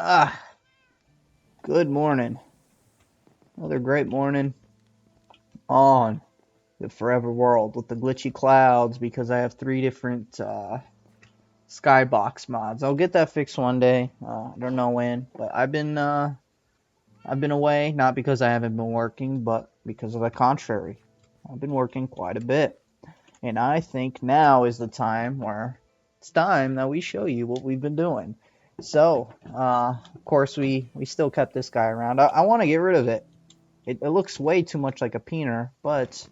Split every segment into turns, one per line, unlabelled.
Ah, good morning. Another great morning on the Forever World with the glitchy clouds because I have three different skybox mods. I'll get that fixed one day. I don't know when, but I've been away not because I haven't been working, but because of the contrary. I've been working quite a bit, and I think now is the time where it's time that we show you what we've been doing. So, of course, we still kept this guy around. I want to get rid of it. It looks way too much like a peener, but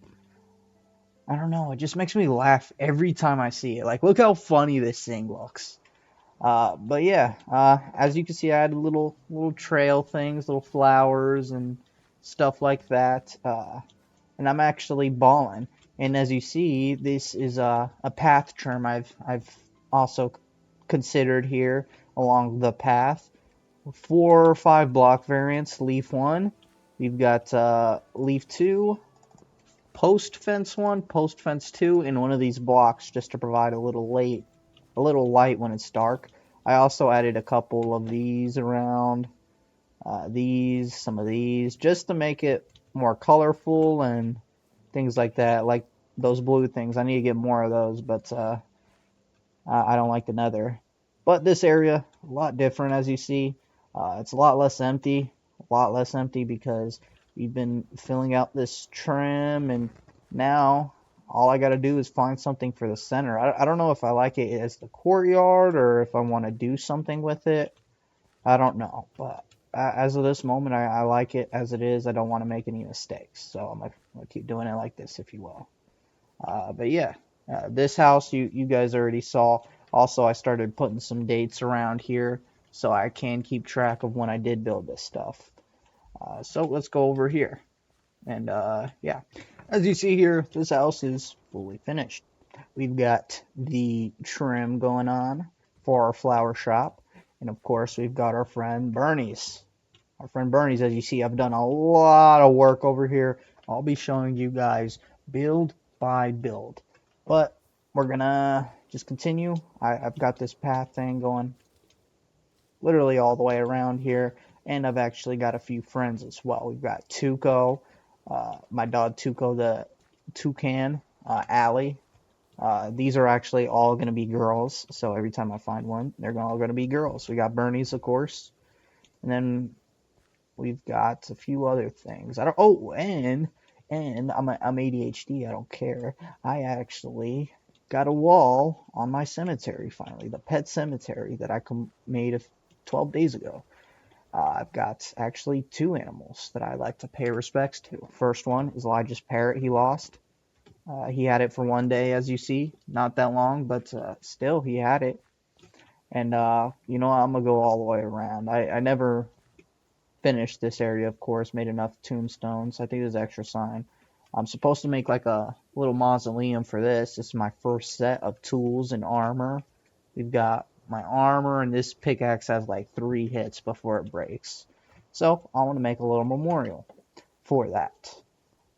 I don't know. It just makes me laugh every time I see it. Like, look how funny this thing looks. But yeah, as you can see, I had little trail things, little flowers and stuff like that. And I'm actually balling. And as you see, this is a path trim I've also considered here along the path. 4 or 5 block variants. Leaf one. We've got leaf two, post fence one, post fence two, in one of these blocks just to provide a little light when it's dark. I also added a couple of these around, some of these, just to make it more colorful and things like that. Like those blue things, I need to get more of those, but I don't like the nether. But this area, a lot different as you see. It's a lot less empty because we've been filling out this trim, and now all I got to do is find something for the center. I don't know if I like it as the courtyard or if I want to do something with it. I don't know, but as of this moment, I like it as it is. I don't want to make any mistakes, so I'm gonna keep doing it like this, if you will. But yeah, this house you guys already saw. Also, I started putting some dates around here so I can keep track of when I did build this stuff. So let's go over here. And yeah, as you see here, this house is fully finished. We've got the trim going on for our flower shop. And of course, we've got our friend Bernie's. Our friend Bernie's, as you see, I've done a lot of work over here. I'll be showing you guys build by build. But we're gonna just continue. I've got this path thing going literally all the way around here, and I've actually got a few friends as well. We've got Tuco, my dog Tuco the toucan, Allie. These are actually all going to be girls, so every time I find one, they're all going to be girls. We got Bernie's, of course, and then we've got a few other things. I don't. Oh, and I'm ADHD. I don't care. I actually got a wall on my cemetery finally, the pet cemetery that I made 12 days ago. I've got actually two animals that I like to pay respects to. First one is Elijah's parrot he lost. He had it for one day, as you see, not that long, but still he had it. And I'm gonna go all the way around. I never finished this area, of course, made enough tombstones. I think there's extra sign. I'm supposed to make like a little mausoleum for this. This is my first set of tools and armor. We've got my armor, and this pickaxe has like 3 hits before it breaks. So I want to make a little memorial for that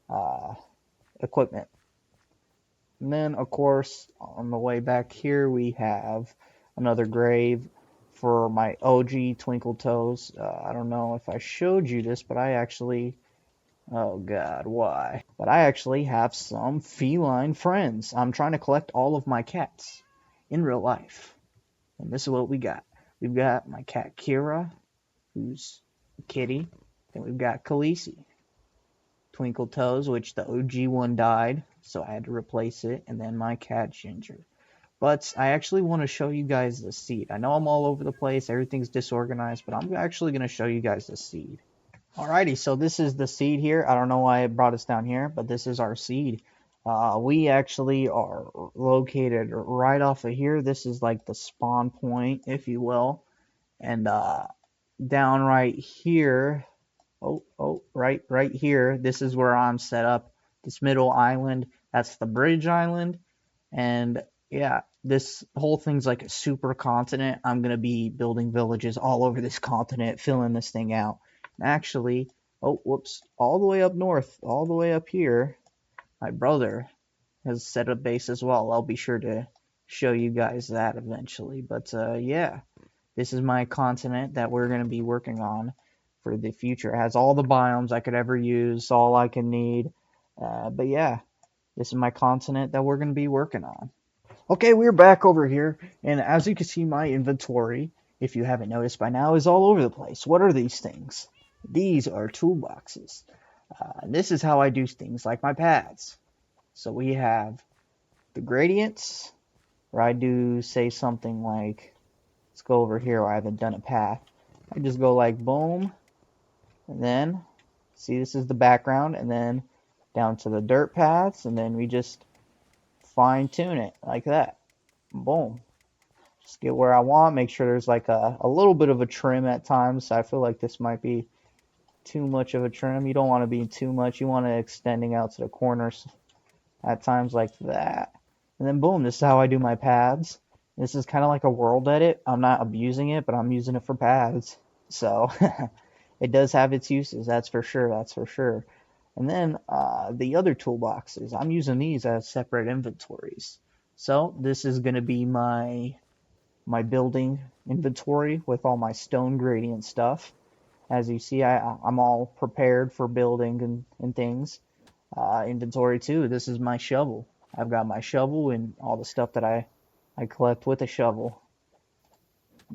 uh, equipment. And then, of course, on the way back here, we have another grave for my OG Twinkle Toes. I don't know if I showed you this, but I actually, oh God, why? But I actually have some feline friends. I'm trying to collect all of my cats in real life. And this is what we got. We've got my cat Kira, who's a kitty. Then we've got Khaleesi, Twinkle Toes, which the OG one died, so I had to replace it, and then my cat Ginger. But I actually want to show you guys the seed. I know I'm all over the place, everything's disorganized, but I'm actually going to show you guys the seed. Alrighty, so this is the seed here. I don't know why it brought us down here, but this is our seed. We actually are located right off of here. This is like the spawn point, if you will. And down right here, right here, this is where I'm set up. This middle island, that's the bridge island. And yeah, this whole thing's like a super continent. I'm going to be building villages all over this continent, filling this thing out. Actually, oh, whoops, all the way up north, all the way up here, my brother has set up base as well. I'll be sure to show you guys that eventually. But yeah, this is my continent that we're going to be working on for the future. It has all the biomes I could ever use, all I can need. But yeah, this is my continent that we're going to be working on. Okay, we're back over here, and as you can see, my inventory, if you haven't noticed by now, is all over the place. What are these things? These are toolboxes. This is how I do things like my paths. So we have the gradients, where I do say something like, let's go over here where I haven't done a path. I just go like boom, and then, see, this is the background, and then down to the dirt paths, and then we just fine tune it like that. Boom. Just get where I want, make sure there's like a little bit of a trim at times. I feel like this might be too much of a trim. You don't want to be too much. You want it extending out to the corners at times like that. And then boom, this is how I do my paths. This is kind of like a world edit. I'm not abusing it, but I'm using it for paths. So it does have its uses, that's for sure, that's for sure. And then the other toolboxes, I'm using these as separate inventories. So this is going to be my building inventory with all my stone gradient stuff. As you see, I'm all prepared for building and things. Inventory 2, this is my shovel. I've got my shovel and all the stuff that I collect with a shovel.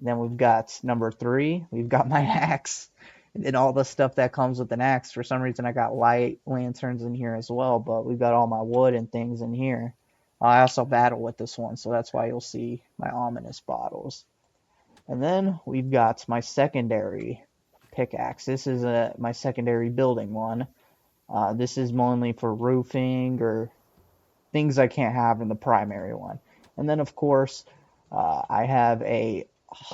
Then we've got number 3, we've got my axe. And then all the stuff that comes with an axe. For some reason I got light lanterns in here as well, but we've got all my wood and things in here. I also battle with this one, so that's why you'll see my ominous bottles. And then we've got my secondary pickaxe. This is my secondary building one. This is mainly for roofing or things I can't have in the primary one. And then, of course, I have a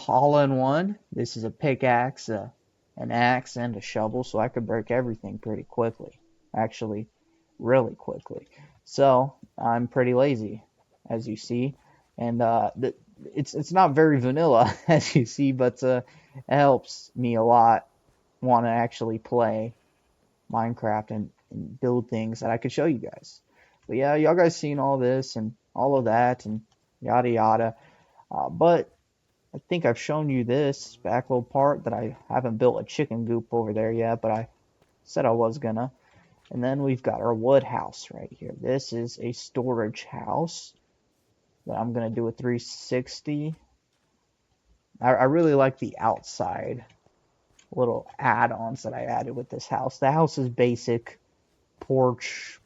all-in-one. This is a pickaxe, an axe, and a shovel, so I could break everything pretty quickly. Actually, really quickly. So I'm pretty lazy, as you see, and it's not very vanilla, as you see, but it helps me a lot want to actually play Minecraft and build things that I could show you guys. But yeah, y'all guys seen all this and all of that and yada yada. But I think I've shown you this back little part that I haven't built a chicken coop over there yet, but I said I was gonna. And then we've got our wood house right here. This is a storage house that I'm gonna do a 360. I really like the outside little add-ons that I added with this house. The house is basic, porch,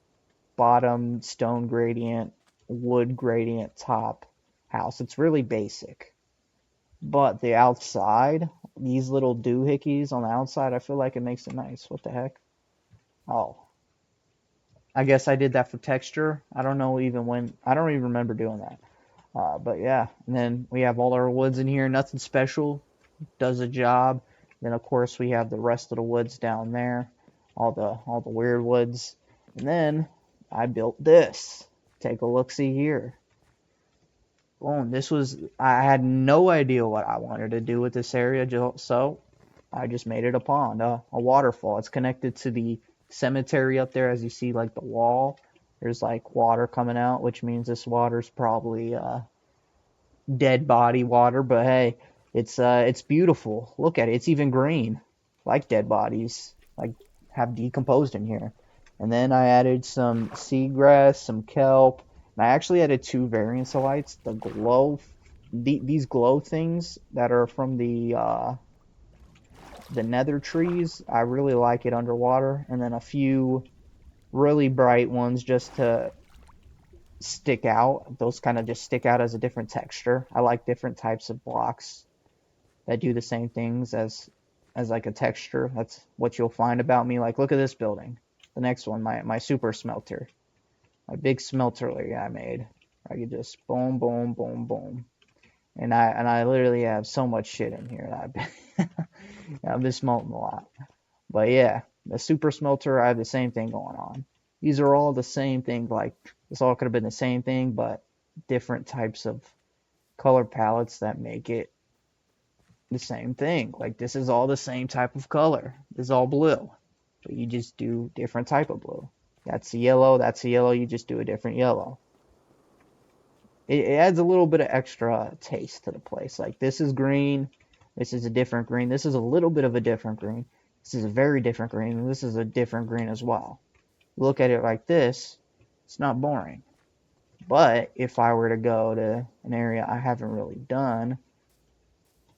bottom, stone gradient, wood gradient, top house. It's really basic. But the outside, these little doohickeys on the outside, I feel like it makes it nice. What the heck? Oh, I guess I did that for texture. I don't know even when. I don't even remember doing that. But yeah, and then we have all our woods in here. Nothing special. Does a job. Then of course we have the rest of the woods down there. All the weird woods. And then I built this. Take a look-see here. Boom. I had no idea what I wanted to do with this area, so I just made it a pond, a waterfall. It's connected to the cemetery up there, as you see, like the wall. There's like water coming out, which means this water's probably dead body water, but hey, it's beautiful. Look at it. It's even green, like dead bodies, like have decomposed in here. And then I added some seagrass, some kelp, and I actually added 2 variants of lights. These glow things that are from the nether trees. I really like it underwater, and then a few really bright ones just to stick out. Those kind of just stick out as a different texture. I like different types of blocks that do the same things as like a texture. That's what you'll find about me. Like, look at this building. The next one, my super smelter. My big smelter I made. I could just boom, boom, boom, boom. And I literally have so much shit in here that I've been smelting a lot. But yeah, the super smelter, I have the same thing going on. These are all the same thing. Like, this all could have been the same thing, but different types of color palettes that make it the same thing. Like, this is all the same type of color. This is all blue. But you just do different type of blue. That's a yellow, that's a yellow, you just do a different yellow. It adds a little bit of extra taste to the place. Like, this is green, This is a different green. This is a little bit of a different green. This is a very different green, and this is a different green as well. Look at it like this, it's not boring. But if I were to go to an area I haven't really done,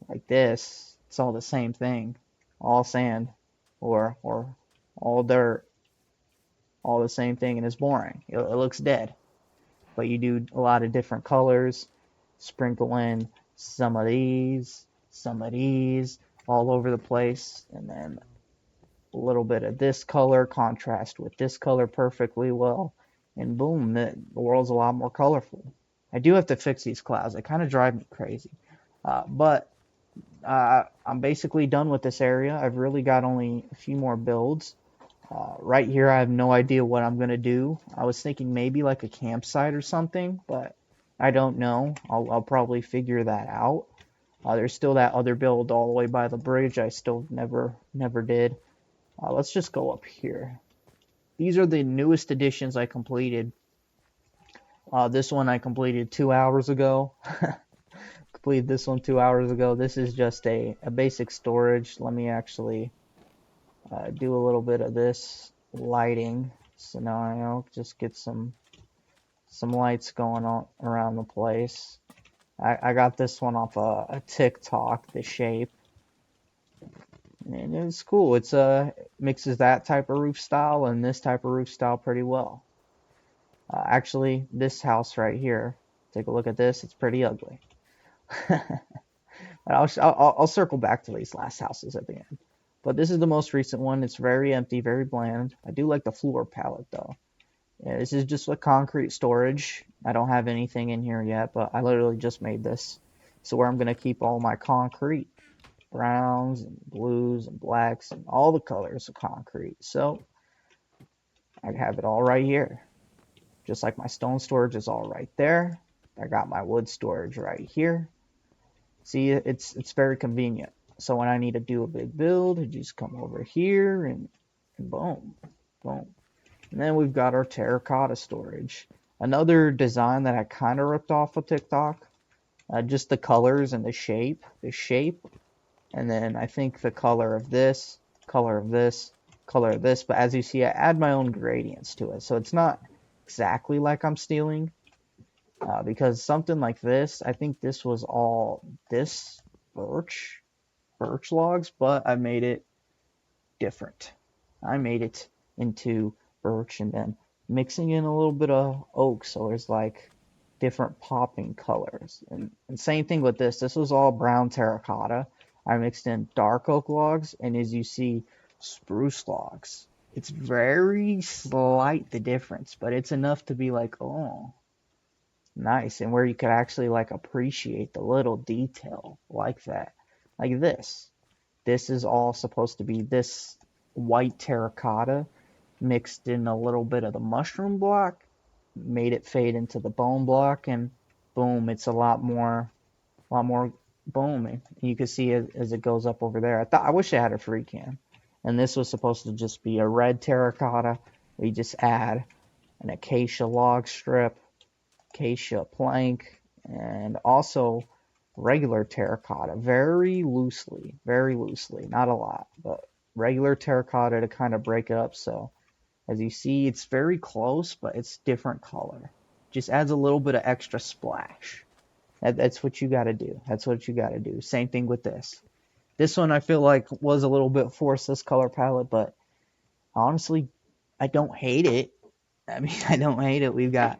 like this, it's all the same thing. All sand or all dirt, all the same thing, and it's boring. It looks dead. But you do a lot of different colors, sprinkle in some of these, all over the place, and then a little bit of this color contrast with this color perfectly well, and boom, the world's a lot more colorful. I do have to fix these clouds. They kind of drive me crazy. But I'm basically done with this area. I've really got only a few more builds. Right here, I have no idea what I'm going to do. I was thinking maybe like a campsite or something, but I don't know. I'll probably figure that out. There's still that other build all the way by the bridge I still never did. Let's just go up here. These are the newest additions I completed. This one I completed 2 hours ago. Completed this one 2 hours ago. This is just a basic storage. Let me actually do a little bit of this lighting scenario. Just get some lights going on around the place. I got this one off a TikTok, the shape. And it's cool. It's mixes that type of roof style and this type of roof style pretty well. Actually, this house right here, take a look at this. It's pretty ugly. I'll circle back to these last houses at the end. But this is the most recent one. It's very empty, very bland. I do like the floor palette though. Yeah, this is just a concrete storage. I don't have anything in here yet, but I literally just made this. So where I'm going to keep all my concrete. Browns and blues and blacks and all the colors of concrete. So I have it all right here. Just like my stone storage is all right there. I got my wood storage right here. See, it's very convenient. So when I need to do a big build, I just come over here and boom, boom. And then we've got our terracotta storage. Another design that I kind of ripped off of TikTok. Just the colors and the shape. The shape. And then I think the color of this, color of this, color of this. But as you see, I add my own gradients to it. So it's not exactly like I'm stealing. Because something like this, I think this was all this birch logs, but I made it different. I made it into birch and then mixing in a little bit of oak, so there's like different popping colors. And same thing with this. This was all brown terracotta. I mixed in dark oak logs, and as you see, spruce logs. It's very slight, the difference, but it's enough to be like, oh, nice. And where you could actually like appreciate the little detail like that. Like this. This is all supposed to be this white terracotta mixed in a little bit of the mushroom block, made it fade into the bone block, and boom, it's a lot more booming. You can see it as it goes up over there. I wish I had a free cam. And this was supposed to just be a red terracotta. We just add an acacia log strip, acacia plank, and also regular terracotta, very loosely, not a lot, but regular terracotta to kind of break it up. So as you see, it's very close, but it's different color. Just adds a little bit of extra splash. That's what you got to do. That's what you got to do. Same thing with this. This one I feel like was a little bit forced, this color palette, but honestly, I don't hate it. I mean, I don't hate it. We've got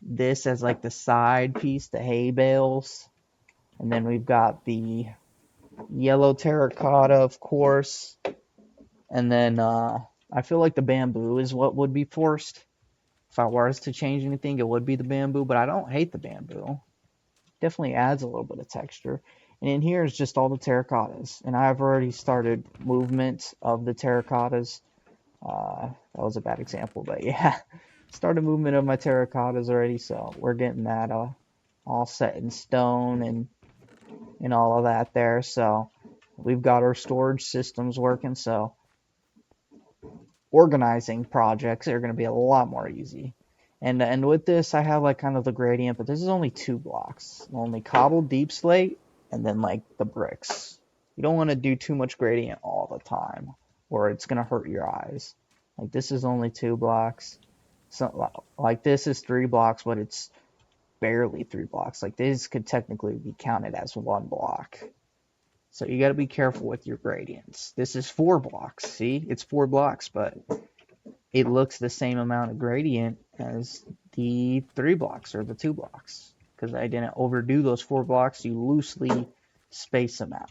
this as like the side piece, the hay bales. And then we've got the yellow terracotta, of course. And then I feel like the bamboo is what would be forced. If I was to change anything, it would be the bamboo, but I don't hate the bamboo. Definitely adds a little bit of texture. And in here is just all the terracottas. And I've already started movement of the terracottas. That was a bad example, but yeah. Started movement of my terracottas already, so we're getting that all set in stone and all of that there. So we've got our storage systems working, so organizing projects are going to be a lot more easy. And with this, I have like kind of the gradient, but this is only 2 blocks. Only cobbled deep slate, and then like the bricks. You don't want to do too much gradient all the time, or it's gonna hurt your eyes. Like this is only 2 blocks. So like this is 3 blocks, but it's barely 3 blocks. Like this could technically be counted as 1 block. So you got to be careful with your gradients. This is 4 blocks. See, it's 4 blocks, but it looks the same amount of gradient as the 3 blocks or the 2 blocks because I didn't overdo those 4 blocks. You loosely space them out.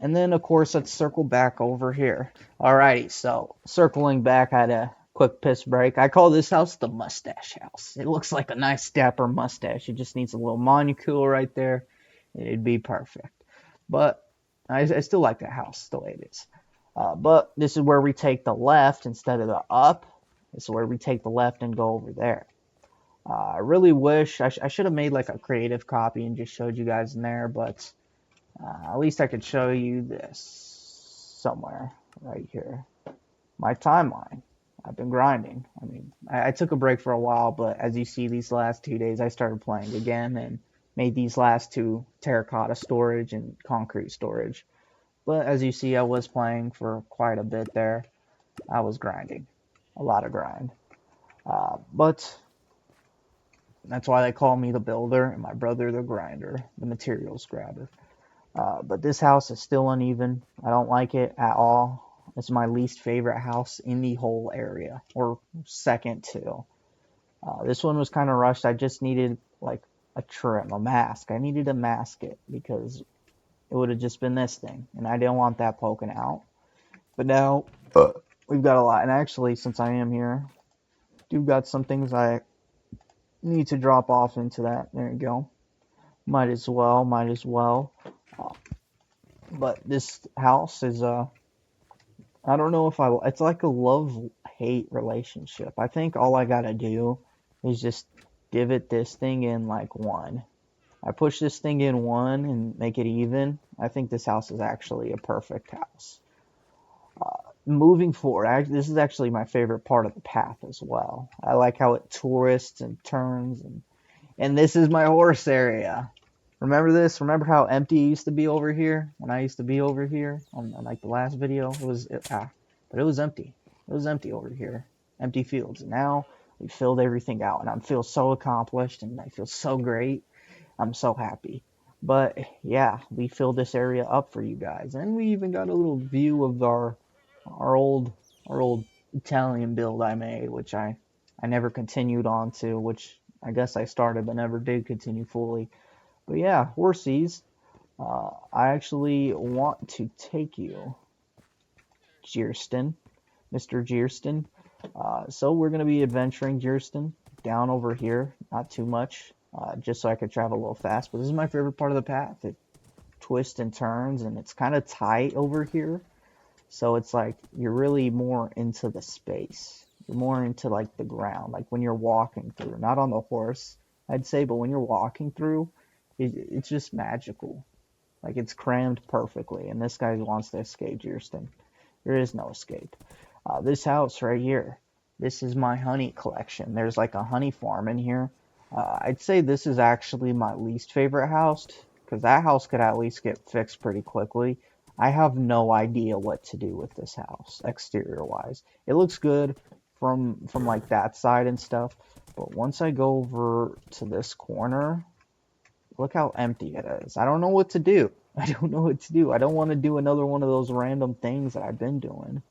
And then, of course, let's circle back over here. Alrighty, so circling back, I had a quick piss break. I call this house the mustache house. It looks like a nice dapper mustache. It just needs a little monocle right there. It'd be perfect. But I still like that house the way it is. But this is where we take the left instead of the up. This is where we take the left and go over there. I really wish I should have made like a creative copy and just showed you guys in there, but at least I could show you this somewhere right here. My timeline. I've been grinding. I mean, I took a break for a while, but as you see, these last 2 days I started playing again and made these last two terracotta storage and concrete storage. But as you see, I was playing for quite a bit there. I was grinding. A lot of grind. But that's why they call me the builder and my brother the grinder, the materials grabber. But this house is still uneven. I don't like it at all. It's my least favorite house in the whole area, or second to. This one was kind of rushed. I just needed like a trim, a mask. I needed to mask it because it would have just been this thing, and I didn't want that poking out. But now we've got a lot, and actually, since I am here, do got some things I need to drop off into that. There you go. Might as well, might as well. But this house is I don't know if it's like a love-hate relationship. I think all I gotta do is just give it this thing in like 1. I push this thing in 1 and make it even. I think this house is actually a perfect house. Moving forward, this is actually my favorite part of the path as well. I like how it twists and turns, and this is my horse area. Remember this? Remember how empty it used to be over here when I used to be over here on like the last video? But it was empty. It was empty over here, empty fields. And now we filled everything out, and I feel so accomplished, and I feel so great. I'm so happy. But yeah, we filled this area up for you guys, and we even got a little view of our old Italian build I made, which I never continued on to, which I guess I started but never did continue fully. But yeah, horsies. I actually want to take you, Jeerston, Mr. Jeerston. So we're going to be adventuring Jeerston down over here, not too much, just so I could travel a little fast. But this is my favorite part of the path. It twists and turns, and it's kind of tight over here. So it's like you're really more into the space. You're more into like the ground, like when you're walking through, not on the horse, I'd say, but when you're walking through, it's just magical. Like it's crammed perfectly, and this guy wants to escape Jeerston. There is no escape. This house right here, this is my honey collection. There's like a honey farm in here. I'd say this is actually my least favorite house, because that house could at least get fixed pretty quickly. I have no idea what to do with this house, exterior wise. It looks good from like that side and stuff, but once I go over to this corner, look how empty it is. I don't know what to do. I don't know what to do. I don't want to do another one of those random things that I've been doing.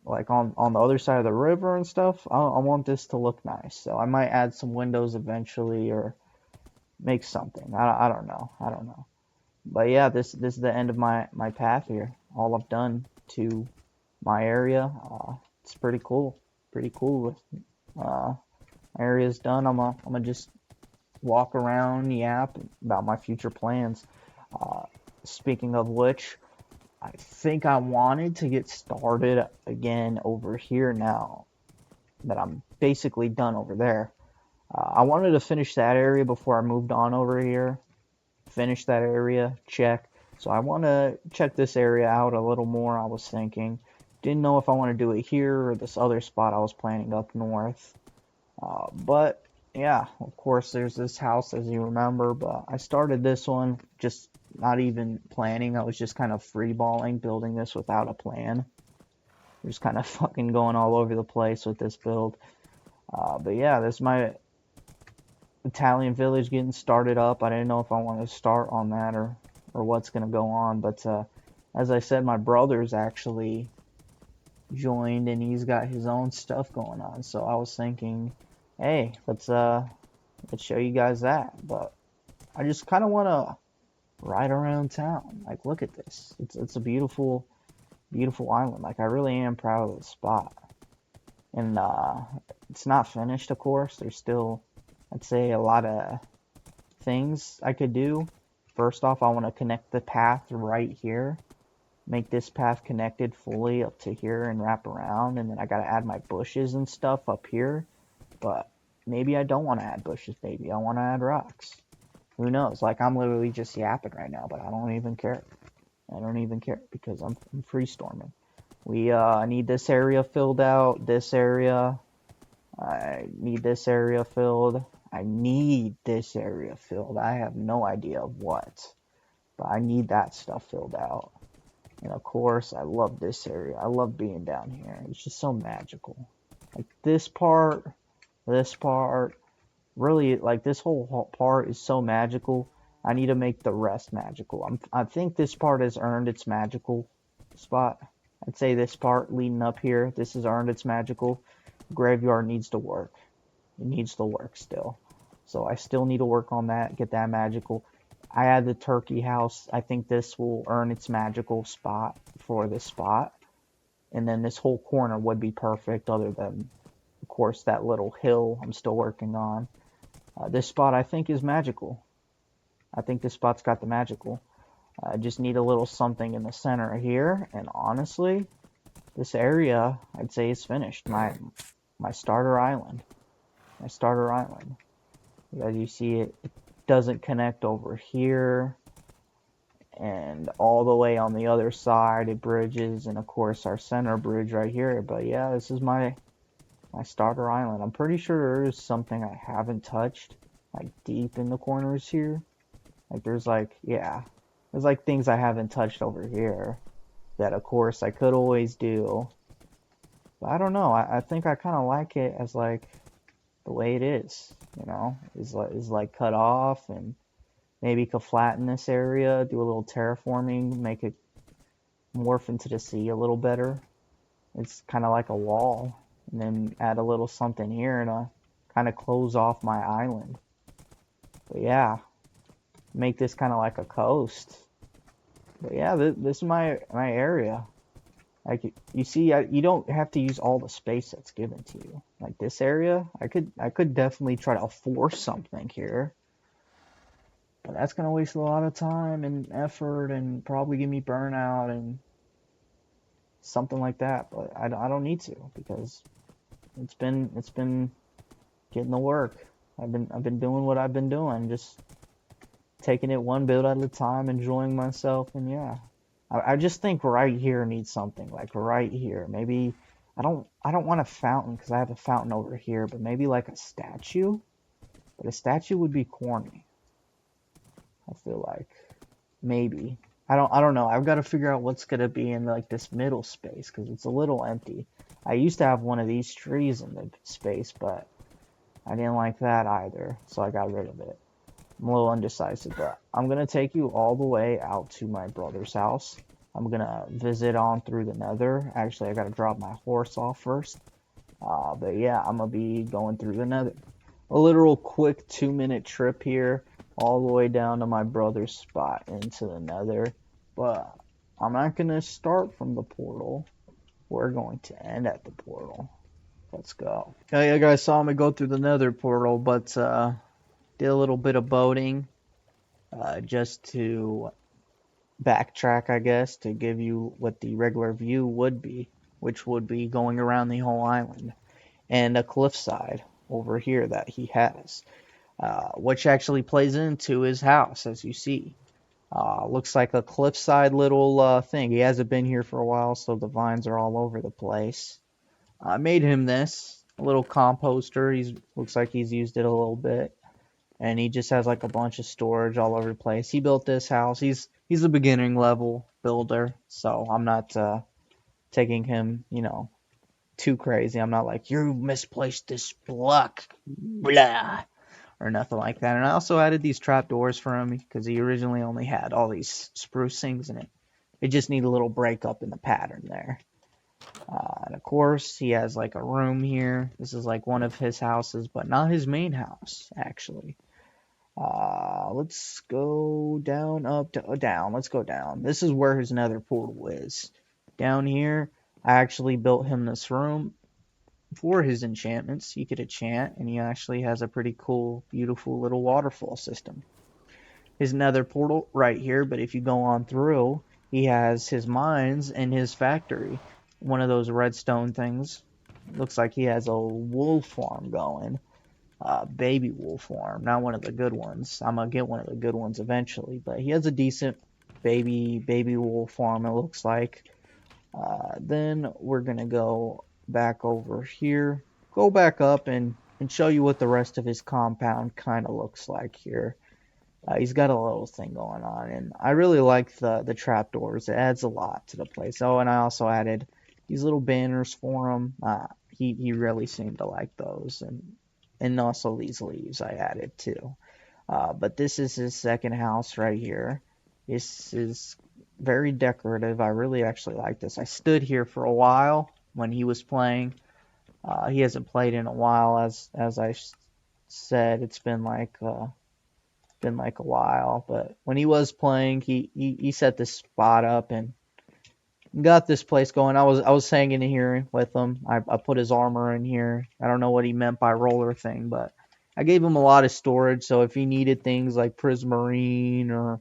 Like on the other side of the river and stuff. I want this to look nice. So I might add some windows eventually or make something. I don't know. I don't know. But yeah, this is the end of my path here. All I've done to my area. It's pretty cool. Pretty cool. My area's done. I'm gonna just walk around, yap about my future plans. Speaking of which, I think I wanted to get started again over here now that I'm basically done over there. I wanted to finish that area before I moved on over here. Finish that area, check. So I want to check this area out a little more, I was thinking. Didn't know if I want to do it here or this other spot I was planning up north. But yeah, of course there's this house as you remember, but I started this one just not even planning. I was just kind of freeballing, building this without a plan. Just kind of fucking going all over the place with this build. But yeah, this is my Italian village getting started up. I didn't know if I want to start on that or what's going to go on. But as I said, my brother's actually joined and he's got his own stuff going on. So I was thinking, hey, let's show you guys that. But I just kind of want to ride around town. Like, look at this. It's a beautiful, beautiful island. Like, I really am proud of the spot. And it's not finished, of course. There's still, I'd say, a lot of things I could do. First off, I want to connect the path right here. Make this path connected fully up to here and wrap around. And then I got to add my bushes and stuff up here. But maybe I don't want to add bushes. Maybe I want to add rocks. Who knows? Like, I'm literally just yapping right now, but I don't even care. I don't even care because I'm freestorming. We need this area filled out. This area. I need this area filled. I need this area filled. I have no idea of what, but I need that stuff filled out. And of course, I love this area. I love being down here. It's just so magical. Like this part, really, like this whole part is so magical. I need to make the rest magical. I think this part has earned its magical spot. I'd say this part leading up here, this has earned its magical. Graveyard needs to work. It needs to work still. So I still need to work on that, get that magical. I add the turkey house. I think this will earn its magical spot for this spot. And then this whole corner would be perfect other than, of course, that little hill I'm still working on. This spot I think is magical. I think this spot's got the magical. I just need a little something in the center here. And honestly, this area, I'd say, is finished. My starter island. My starter island. As you see, it doesn't connect over here. And all the way on the other side, it bridges. And of course, our center bridge right here. But yeah, this is my starter island. I'm pretty sure there is something I haven't touched, like deep in the corners here. Like there's like, yeah, there's like things I haven't touched over here that of course I could always do. But I don't know. I think I kind of like it as like the way it is, you know, is like cut off and maybe could flatten this area, do a little terraforming, make it morph into the sea a little better. It's kind of like a wall, and then add a little something here and kind of close off my island. But yeah, make this kind of like a coast. But yeah, this is my area. Like you see, you don't have to use all the space that's given to you. Like this area, I could definitely try to force something here, but that's gonna waste a lot of time and effort and probably give me burnout and something like that. But I don't need to because it's been getting the work. I've been doing what I've been doing, just taking it one build at a time, enjoying myself, and yeah. I just think right here needs something, like right here. Maybe I don't want a fountain because I have a fountain over here, but maybe like a statue. But a statue would be corny. I feel like maybe I don't know. I've got to figure out what's gonna be in like this middle space because it's a little empty. I used to have one of these trees in the space, but I didn't like that either, so I got rid of it. I'm a little undecisive, but I'm gonna take you all the way out to my brother's house. I'm gonna visit on through the nether. Actually, I gotta drop my horse off first. But yeah, I'm gonna be going through the nether. A literal quick 2-minute trip here, all the way down to my brother's spot into the nether. But I'm not gonna start from the portal. We're going to end at the portal. Let's go. Yeah, you guys saw me go through the nether portal, but did a little bit of boating just to backtrack, I guess, to give you what the regular view would be, which would be going around the whole island and a cliffside over here that he has, which actually plays into his house, as you see. Looks like a cliffside little thing. He hasn't been here for a while, so the vines are all over the place. I made him this a little composter. He's looks like he's used it a little bit. and he just has like a bunch of storage all over the place. He built this house. He's a beginning level builder, so I'm not taking him, too crazy. I'm not like, you misplaced this block, blah, or nothing like that. And I also added these trapdoors for him because he originally only had all these spruce things in it. It just need a little break up in the pattern there. And of course, he has like a room here. This is like one of his houses, but not his main house, actually. Let's go down, up, to, down. Let's go down. This is where his nether portal is. Down here, I actually built him this room for his enchantments. He could enchant, and he actually has a pretty cool, beautiful little waterfall system. His nether portal right here, but if you go on through, he has his mines and his factory. One of those redstone things. Looks like he has a wool farm going. Baby wool farm, not one of the good ones. I'm gonna get one of the good ones eventually, but he has a decent baby wool farm, it looks like. Then we're gonna go back over here, go back up and show you what the rest of his compound kind of looks like here. He's got a little thing going on, and I really like the trapdoors. It adds a lot to the place. Oh, and I also added these little banners for him. He really seemed to like those, and also these leaves I added too. But this is his second house right here. This is very decorative. I really actually like this. I stood here for a while when he was playing. He hasn't played in a while, as I said. It's been like a while, but when he was playing, he set this spot up and got this place going. I was hanging in here with him. I put his armor in here. I don't know what he meant by roller thing, but I gave him a lot of storage. So if he needed things like prismarine or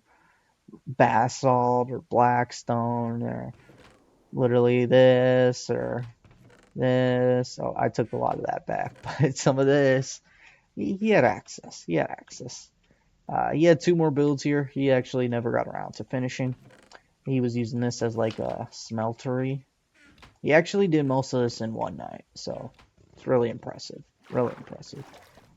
basalt or blackstone or literally this or this, so I took a lot of that back. But some of this, he had access. He had access. He had two more builds here. He actually never got around to finishing. He was using this as like a smeltery. He actually did most of this in one night, so it's really impressive. Really impressive.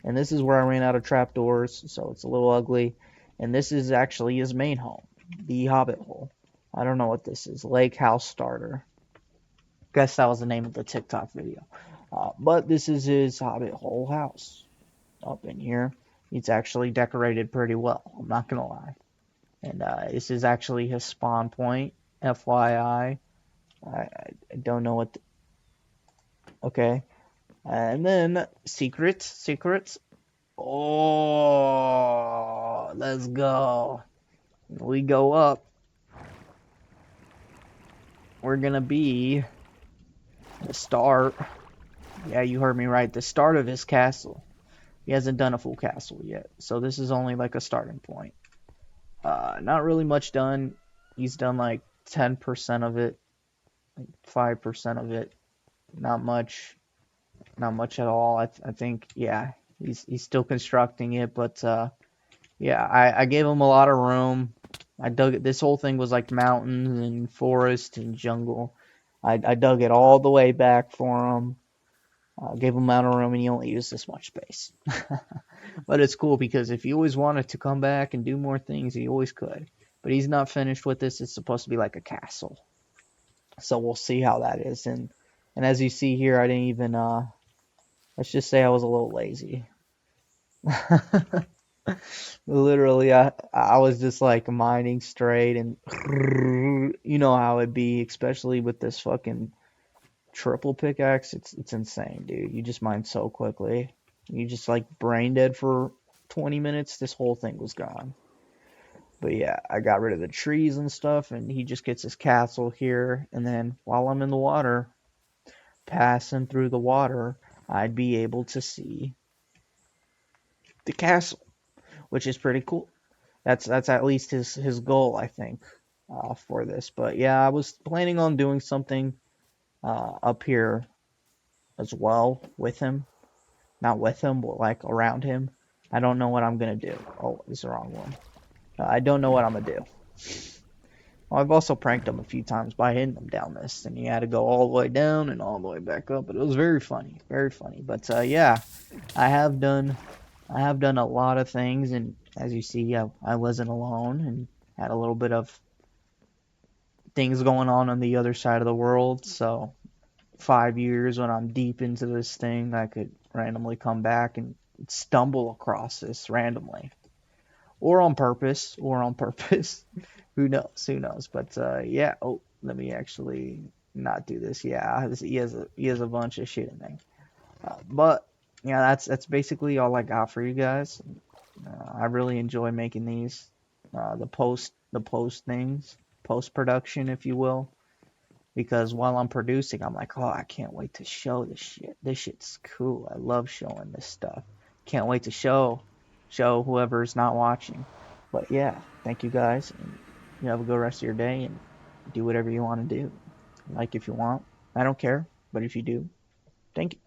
And this is where I ran out of trapdoors, so it's a little ugly. And this is actually his main home, the Hobbit Hole. I don't know what this is. Lake House Starter. Guess that was the name of the TikTok video. But this is his Hobbit Hole house up in here. It's actually decorated pretty well, I'm not going to lie. And this is actually his spawn point, FYI. I don't know what... Okay. And then, secrets. Oh, let's go. We go up. We're going to be the start. Yeah, you heard me right. The start of his castle. He hasn't done a full castle yet, so this is only like a starting point. Not really much done. He's done like 10% of it, like 5% of it. Not much at all. I think, yeah, he's still constructing it, but yeah, I gave him a lot of room. I dug it. This whole thing was like mountains and forest and jungle. I dug it all the way back for him. Gave him out of room, and he only used this much space. But it's cool because if he always wanted to come back and do more things, he always could. But he's not finished with this. It's supposed to be like a castle. So we'll see how that is. And as you see here, I didn't even, let's just say I was a little lazy. Literally, I was just like mining straight, and you know how it'd be, especially with this fucking triple pickaxe. It's insane, dude. You just mine so quickly. You just like brain dead for 20 minutes. This whole thing was gone. But yeah, I got rid of the trees and stuff, and he just gets his castle here. And then while I'm in the water, passing through the water, I'd be able to see the castle, which is pretty cool. That's at least his goal, I think, for this. But yeah, I was planning on doing something up here as well with him. Not with him, but like around him. I don't know what I'm going to do. Oh, it's the wrong one. I don't know what I'm going to do. Well, I've also pranked him a few times by hitting him down this, and he had to go all the way down and all the way back up. But it was very funny, very funny. But yeah, I have done I have done a lot of things, and as you see, I wasn't alone and had a little bit of things going on the other side of the world. So 5 years when I'm deep into this thing, I could randomly come back and stumble across this randomly, or on purpose, or on purpose. Who knows? Who knows? But yeah. Oh, let me actually not do this. Yeah, he has a bunch of shit in there. But yeah, that's basically all I got for you guys. I really enjoy making these, the post things, post production, if you will, because while I'm producing, I'm like, oh, I can't wait to show this shit. This shit's cool. I love showing this stuff. Can't wait to show whoever's not watching. But yeah, thank you guys, and you have a good rest of your day, and do whatever you want to do. Like if you want, I don't care, but if you do, thank you.